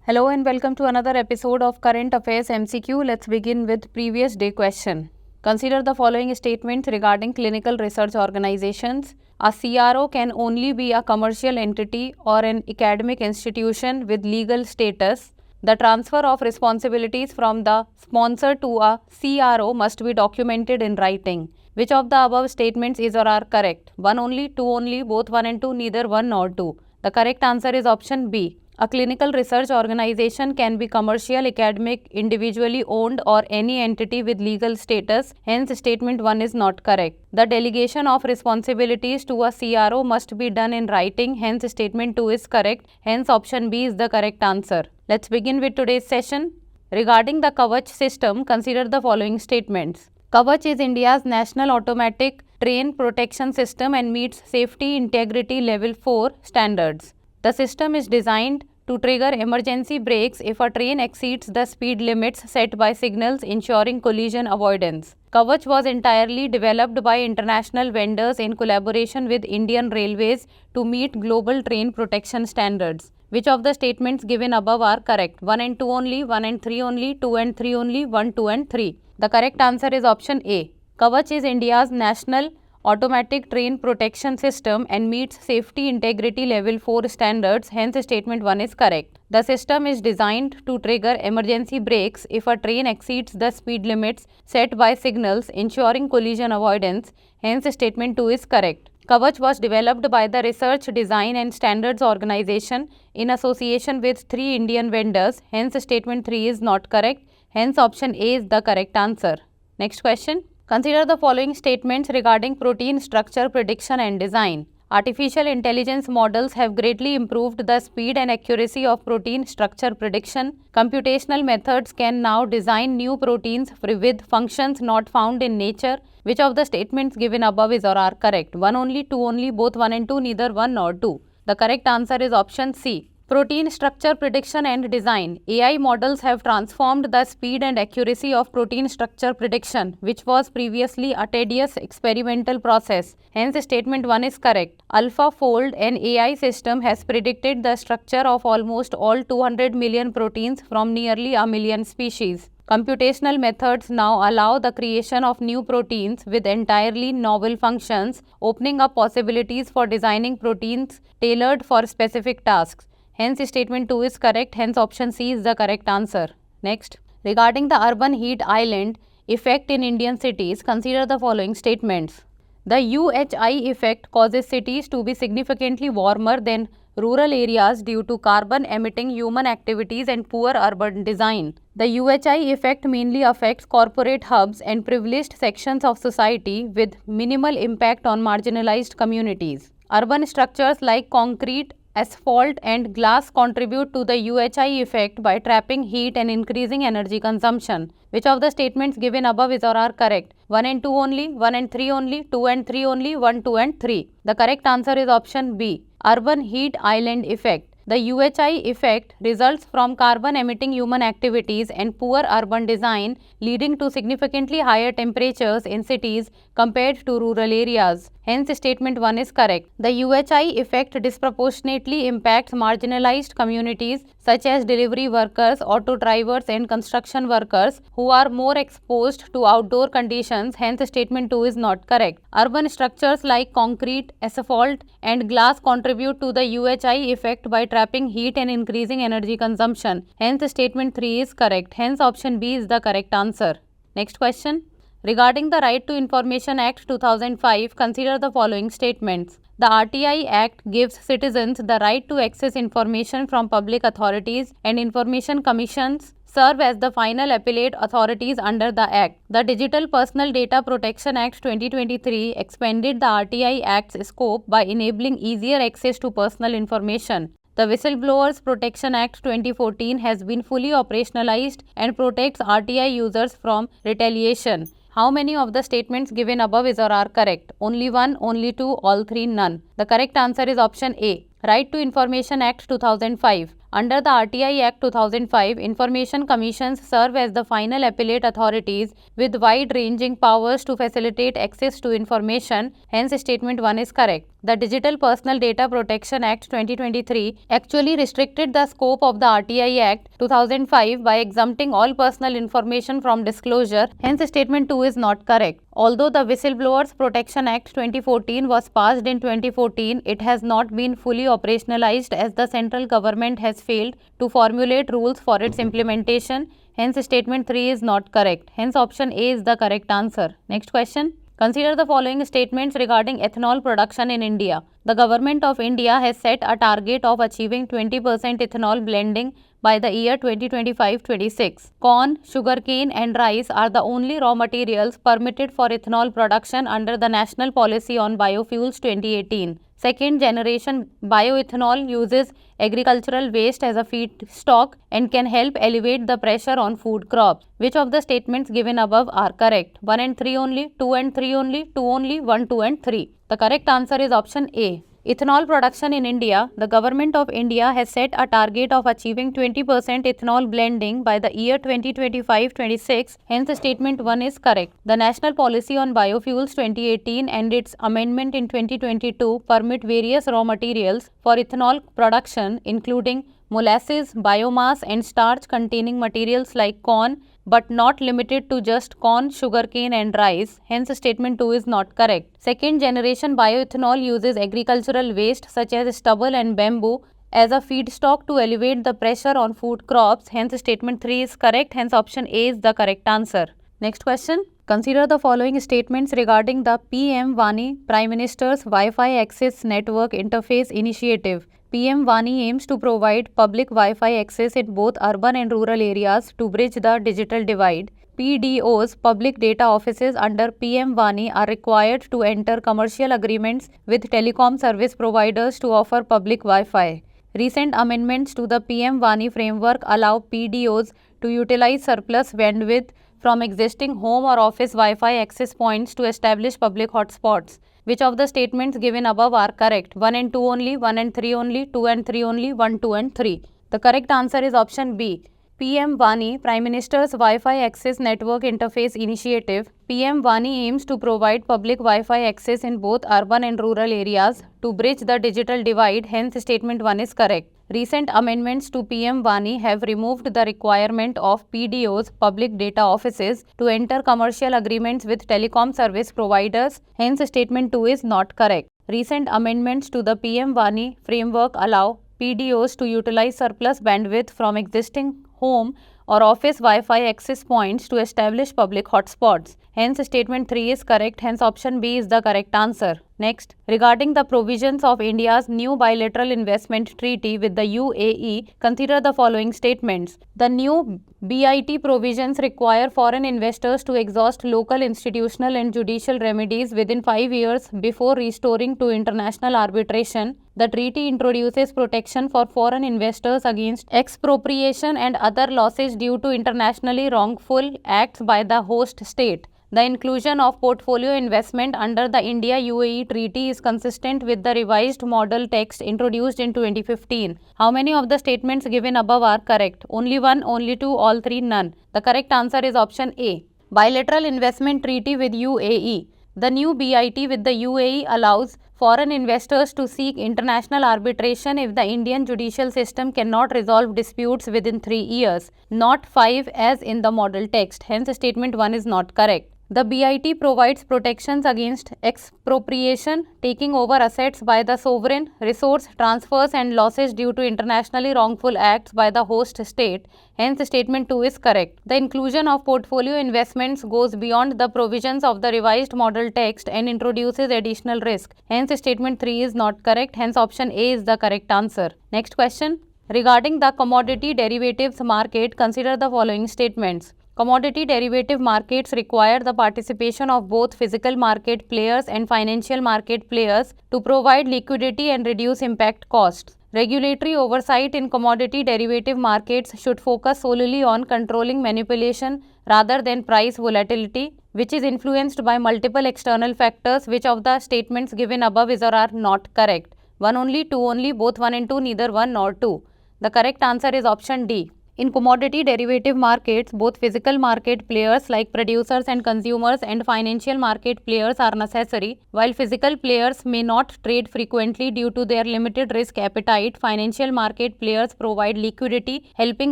Hello and welcome to another episode of Current Affairs MCQ. Let's begin with previous day question. Consider the following statements regarding clinical research organizations. A CRO can only be a commercial entity or an academic institution with legal status. The transfer of responsibilities from the sponsor to a CRO must be documented in writing. Which of the above statements is or are correct? 1 only, 2 only, both 1 and 2, neither 1 nor 2. The correct answer is option B. A clinical research organization can be commercial, academic, individually owned or any entity with legal status. Hence, statement 1 is not correct. The delegation of responsibilities to a CRO must be done in writing. Hence, statement 2 is correct. Hence, option B is the correct answer. Let's begin with today's session. Regarding the Kavach system, consider the following statements. Kavach is India's national automatic train protection system and meets safety integrity level 4 standards. The system is designed to trigger emergency brakes if a train exceeds the speed limits set by signals, ensuring collision avoidance. Kavach was entirely developed by international vendors in collaboration with Indian Railways to meet global train protection standards. Which of the statements given above are correct? 1 and 2 only, 1 and 3 only, 2 and 3 only, 1, 2 and 3. The correct answer is option A. Kavach is India's national automatic train protection system and meets safety integrity level 4 standards. Hence, statement 1 is correct. The system is designed to trigger emergency brakes if a train exceeds the speed limits set by signals, ensuring collision avoidance. Hence, statement 2 is correct. Kavach was developed by the Research, Design and Standards Organization in association with 3 Indian vendors. Hence, statement 3 is not correct. Hence, option A is the correct answer. Next question. Consider the following statements regarding protein structure prediction and design. Artificial intelligence models have greatly improved the speed and accuracy of protein structure prediction. Computational methods can now design new proteins with functions not found in nature. Which of the statements given above is or are correct? 1 only, 2 only, both 1 and 2, neither 1 nor 2. The correct answer is option C. Protein structure prediction and design. AI models have transformed the speed and accuracy of protein structure prediction, which was previously a tedious experimental process. Hence, statement 1 is correct. AlphaFold, an AI system, has predicted the structure of almost all 200 million proteins from nearly a million species. Computational methods now allow the creation of new proteins with entirely novel functions, opening up possibilities for designing proteins tailored for specific tasks. Hence, statement 2 is correct. Hence, option C is the correct answer. Next, regarding the urban heat island effect in Indian cities, consider the following statements. The UHI effect causes cities to be significantly warmer than rural areas due to carbon emitting human activities and poor urban design. The UHI effect mainly affects corporate hubs and privileged sections of society with minimal impact on marginalized communities. Urban structures like concrete, asphalt and glass contribute to the UHI effect by trapping heat and increasing energy consumption. Which of the statements given above is or are correct? 1 and 2 only, 1 and 3 only, 2 and 3 only, 1, 2 and 3. The correct answer is option B. Urban heat island effect. The UHI effect results from carbon emitting human activities and poor urban design, leading to significantly higher temperatures in cities compared to rural areas. Hence, statement 1 is correct. The UHI effect disproportionately impacts marginalized communities such as delivery workers, auto drivers and construction workers who are more exposed to outdoor conditions. Hence, statement 2 is not correct. Urban structures like concrete, asphalt and glass contribute to the UHI effect by trapping heat and increasing energy consumption. Hence, statement 3 is correct. Hence, option B is the correct answer. Next question. Regarding the Right to Information Act 2005, consider the following statements. The RTI Act gives citizens the right to access information from public authorities, and information commissions serve as the final appellate authorities under the Act. The Digital Personal Data Protection Act 2023 expanded the RTI Act's scope by enabling easier access to personal information. The Whistleblowers Protection Act 2014 has been fully operationalized and protects RTI users from retaliation. How many of the statements given above is or are correct? Only 1, only 2, all 3, none. The correct answer is option A. Right to Information Act 2005. Under the RTI Act 2005, information commissions serve as the final appellate authorities with wide-ranging powers to facilitate access to information. Hence, statement 1 is correct. The Digital Personal Data Protection Act 2023 actually restricted the scope of the RTI Act 2005 by exempting all personal information from disclosure. Hence, statement 2 is not correct. Although the Whistleblowers Protection Act 2014 was passed in 2014, it has not been fully operationalized as the central government has failed to formulate rules for its implementation. Hence, statement 3 is not correct. Hence, option A is the correct answer. Next question. Consider the following statements regarding ethanol production in India. The Government of India has set a target of achieving 20% ethanol blending by the year 2025-26. Corn, sugarcane and rice are the only raw materials permitted for ethanol production under the National Policy on Biofuels 2018. Second generation bioethanol uses agricultural waste as a feedstock and can help elevate the pressure on food crops. Which of the statements given above are correct? 1 and 3 only, 2 and 3 only, 2 only, 1, 2 and 3. The correct answer is option A. Ethanol production in India. The Government of India has set a target of achieving 20% ethanol blending by the year 2025-26. Hence, statement 1 is correct. The National Policy on Biofuels 2018 and its amendment in 2022 permit various raw materials for ethanol production, including molasses, biomass and starch containing materials like corn, but not limited to just corn, sugarcane and rice. Hence, statement 2 is not correct. Second generation bioethanol uses agricultural waste such as stubble and bamboo as a feedstock to elevate the pressure on food crops. Hence, statement 3 is correct. Hence, option A is the correct answer. Next question. Consider the following statements regarding the PM WANI, Prime Minister's Wi-Fi Access Network Interface Initiative. PM WANI aims to provide public Wi-Fi access in both urban and rural areas to bridge the digital divide. PDOs, public data offices under PM WANI, are required to enter commercial agreements with telecom service providers to offer public Wi-Fi. Recent amendments to the PM WANI framework allow PDOs to utilize surplus bandwidth from existing home or office Wi-Fi access points to establish public hotspots. Which of the statements given above are correct? 1 and 2 only, 1 and 3 only, 2 and 3 only, 1, 2 and 3. The correct answer is option B. PM WANI, Prime Minister's Wi-Fi Access Network Interface Initiative. PM WANI aims to provide public Wi-Fi access in both urban and rural areas to bridge the digital divide. Hence, statement 1 is correct. Recent amendments to PM WANI have removed the requirement of PDOs, public data offices, to enter commercial agreements with telecom service providers. Hence, statement 2 is not correct. Recent amendments to the PM WANI framework allow PDOs to utilize surplus bandwidth from existing home or office Wi-Fi access points to establish public hotspots. Hence, statement 3 is correct. Hence, option B is the correct answer. Next, regarding the provisions of India's new bilateral investment treaty with the UAE, consider the following statements. The new BIT provisions require foreign investors to exhaust local institutional and judicial remedies within 5 years before restoring to international arbitration. The treaty introduces protection for foreign investors against expropriation and other losses due to internationally wrongful acts by the host state. The inclusion of portfolio investment under the India-UAE treaty is consistent with the revised model text introduced in 2015. How many of the statements given above are correct? Only 1, only 2, all 3, none. The correct answer is option A. Bilateral investment treaty with UAE. The new BIT with the UAE allows foreign investors to seek international arbitration if the Indian judicial system cannot resolve disputes within 3 years, not 5 as in the model text. Hence, statement 1 is not correct. The BIT provides protections against expropriation, taking over assets by the sovereign, resource transfers and losses due to internationally wrongful acts by the host state. Hence, statement 2 is correct. The inclusion of portfolio investments goes beyond the provisions of the revised model text and introduces additional risk. Hence, statement 3 is not correct. Hence, option A is the correct answer. Next question. Regarding the commodity derivatives market, consider the following statements. Commodity derivative markets require the participation of both physical market players and financial market players to provide liquidity and reduce impact costs. Regulatory oversight in commodity derivative markets should focus solely on controlling manipulation rather than price volatility, which is influenced by multiple external factors. Which of the statements given above is or are not correct? 1 only, 2 only, both 1 and 2, neither 1 nor 2. The correct answer is option D. In commodity derivative markets, both physical market players like producers and consumers and financial market players are necessary. While physical players may not trade frequently due to their limited risk appetite, financial market players provide liquidity, helping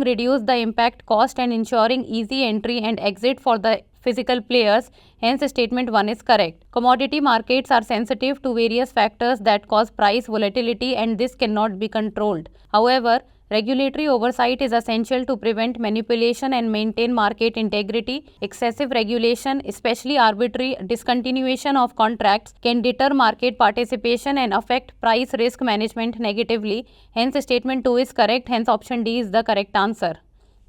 reduce the impact cost and ensuring easy entry and exit for the physical players. Hence, statement 1 is correct. Commodity markets are sensitive to various factors that cause price volatility, and this cannot be controlled. However, regulatory oversight is essential to prevent manipulation and maintain market integrity. Excessive regulation, especially arbitrary discontinuation of contracts, can deter market participation and affect price risk management negatively. Hence, statement 2 is correct. Hence, option D is the correct answer.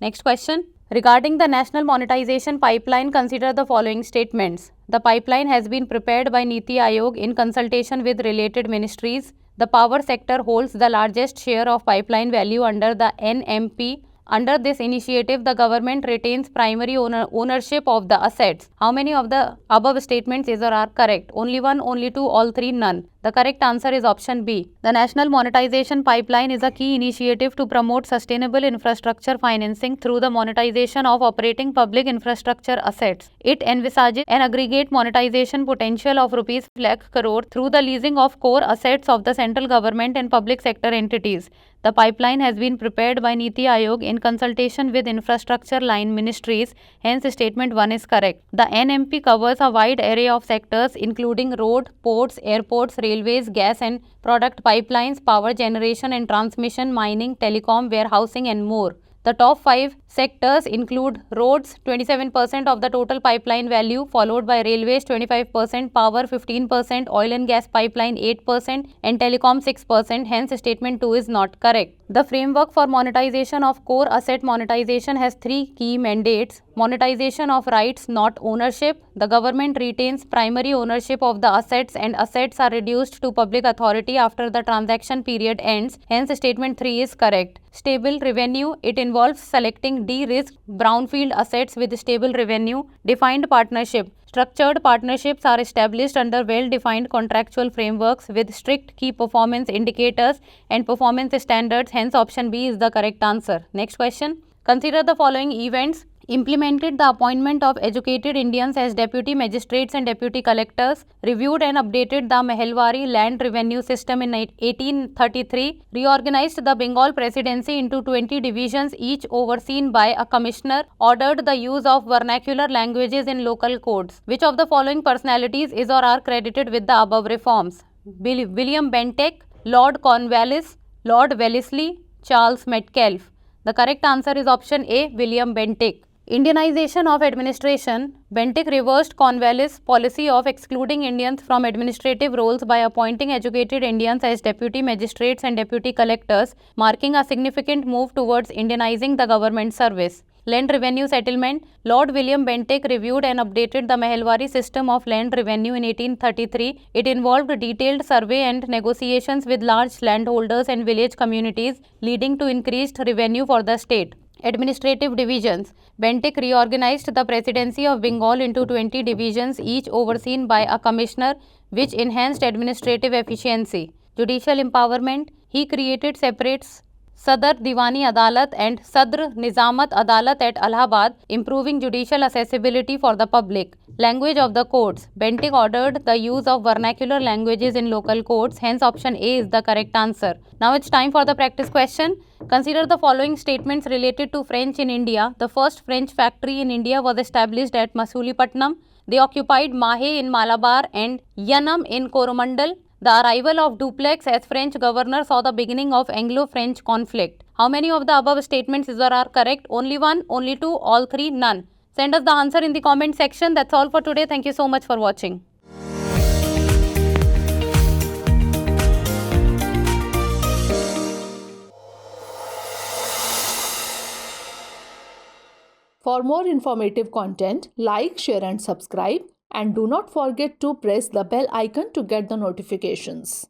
Next question. Regarding the national monetization pipeline, consider the following statements. The pipeline has been prepared by Niti Aayog in consultation with related ministries. The power sector holds the largest share of pipeline value under the NMP. Under this initiative, the government retains primary ownership of the assets. How many of the above statements is or are correct? Only one, only two, all three, none. The correct answer is option B. The National Monetization Pipeline is a key initiative to promote sustainable infrastructure financing through the monetization of operating public infrastructure assets. It envisages an aggregate monetization potential of rupees lakh crore through the leasing of core assets of the central government and public sector entities. The pipeline has been prepared by Niti Aayog in consultation with infrastructure line ministries. Hence, statement 1 is correct. The NMP covers a wide array of sectors including road, ports, airports, railways, gas and product pipelines, power generation and transmission, mining, telecom, warehousing and more. The top 5 sectors include roads 27% of the total pipeline value, followed by railways 25%, power 15%, oil and gas pipeline 8% and telecom 6%. Hence, statement 2 is not correct. The framework for monetization of core asset monetization has 3 key mandates. Monetization of rights, not ownership. The government retains primary ownership of the assets and assets are reduced to public authority after the transaction period ends. Hence, statement 3 is correct. Stable revenue. It involves selecting de-risked brownfield assets with stable revenue. Defined partnership. Structured partnerships are established under well-defined contractual frameworks with strict key performance indicators and performance standards. Hence, option B is the correct answer. Next question. Consider the following events. Implemented the appointment of educated Indians as deputy magistrates and deputy collectors, reviewed and updated the Mehelwari land revenue system in 1833, reorganized the Bengal presidency into 20 divisions each overseen by a commissioner, ordered the use of vernacular languages in local codes. Which of the following personalities is or are credited with the above reforms? William Bentinck, Lord Cornwallis, Lord Wellesley, Charles Metcalfe. The correct answer is option A, William Bentinck. Indianization of administration. Bentinck reversed Cornwallis' policy of excluding Indians from administrative roles by appointing educated Indians as deputy magistrates and deputy collectors, marking a significant move towards Indianizing the government service. Land revenue settlement. Lord William Bentinck reviewed and updated the Mehelwari system of land revenue in 1833. It involved detailed survey and negotiations with large landholders and village communities, leading to increased revenue for the state. Administrative divisions. Bentinck reorganized the presidency of Bengal into 20 divisions, each overseen by a commissioner, which enhanced administrative efficiency. Judicial empowerment. He created separate Sadr Diwani Adalat and Sadr Nizamat Adalat at Allahabad, improving judicial accessibility for the public. Language of the courts. Bentinck ordered the use of vernacular languages in local courts. Hence, option A is the correct answer. Now it's time for the practice question. Consider the following statements related to French in India. The first French factory in India was established at Masulipatam. They occupied Mahe in Malabar and Yanam in Coromandel. The arrival of Dupleix as French governor saw the beginning of Anglo-French conflict. How many of the above statements is or are correct? Only one, only two, all three, none. Send us the answer in the comment section. That's all for today. Thank you so much for watching. For more informative content, like, share and subscribe. And do not forget to press the bell icon to get the notifications.